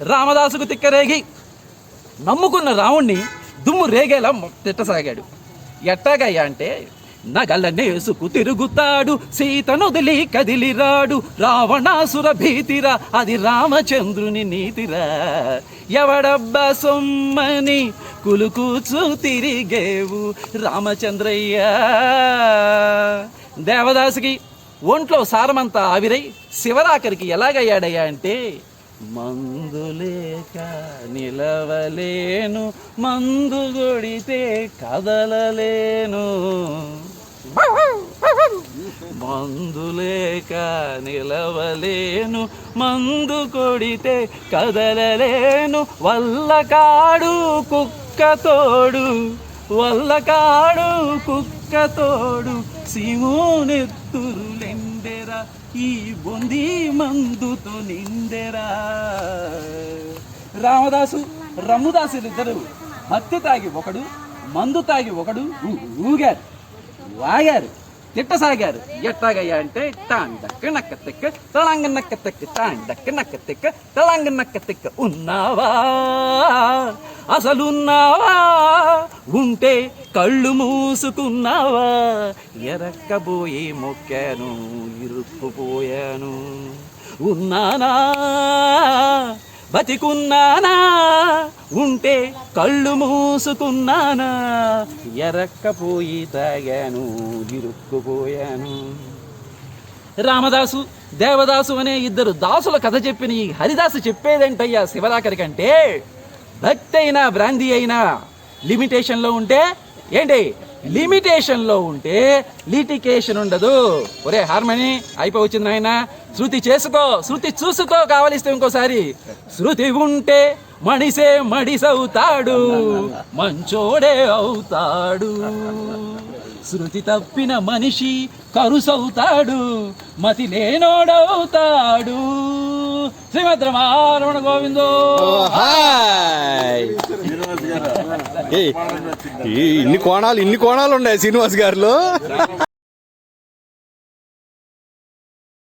రామదాసుకు తిక్కరేగి నమ్ముకున్న రావుణ్ణి దుమ్ము రేగేలా తిట్టసాగాడు. ఎట్టాగయ్యా అంటే, నగలనేసుకు తిరుగుతాడు, సీతనొదిలి కదిలిరాడు, రావణాసుర భీతిరా అది రామచంద్రుని నీతిరా, ఎవడబ్బా సొమ్మని కులుకూచు తిరిగేవు రామచంద్రయ్య. దేవదాసుకి ఒంట్లో సారమంతా ఆవిరై శివరాఖరికి ఎలాగయ్యాడయ్యా అంటే, మందులేక నిలవలేను, మందు కొడితే కదలలేను, మందులేక నిలవలేను, మందు కొడితే కదలలేను, వల్లకాడు కుక్కతోడు, వల్లకాడు కుక్కతోడు, సిమోనెత్తురులెందెరా ఈ బొంది మందుతో నిందెరా. రామదాసు రమ్ముదాసులిద్దరు మత్తి తాగి ఒకడు, మందు తాగి ఒకడు ఊగారు, వాగారు, తిట్టసాగారు. ఎట్టాగయ్యా అంటే, టాండక్క నక్క తిక్క తళంగ నక్క తిక్క, టాండక్క నక్క తిక్క తళంగ నక్క తిక్క. ఉన్నావా అసలున్నావా, ఉంటే కళ్ళు మూసుకున్నావా, ఎరక్కబోయి మొక్కాను ఇరుక్కుపోయాను, ఉన్నానా బతికున్నానా, ఉంటే కళ్ళు మూసుకున్నానా, ఎరక్కపోయి తాగాను ఇరుక్కుపోయాను. రామదాసు దేవదాసు అనే ఇద్దరు దాసుల కథ చెప్పిన ఈ హరిదాసు చెప్పేదేంటయ్యా శివరాఖరి కంటే, భక్తి అయినా బ్రాంతి అయినా లిమిటేషన్లో ఉంటే ఏంటి, లిమిటేషన్లో ఉంటే లిటికేషన్ ఉండదు. ఒరే హార్మోని అయిపోవచ్చింది నాయన, శృతి చేసుకో, శృతి చూసుకో, కావలిస్తే ఇంకోసారి. శృతి ఉంటే మడిసే మడిసవుతాడు, మంచోడే అవుతాడు, శృతి తప్పిన మనిషి కరుసవుతాడు, మతి లేనోడవుతాడు. శ్రీమద్ రమణ గోవిందో. ఇన్ని కోణాలు ఉన్నాయి శ్రీనివాస్ గారిలో.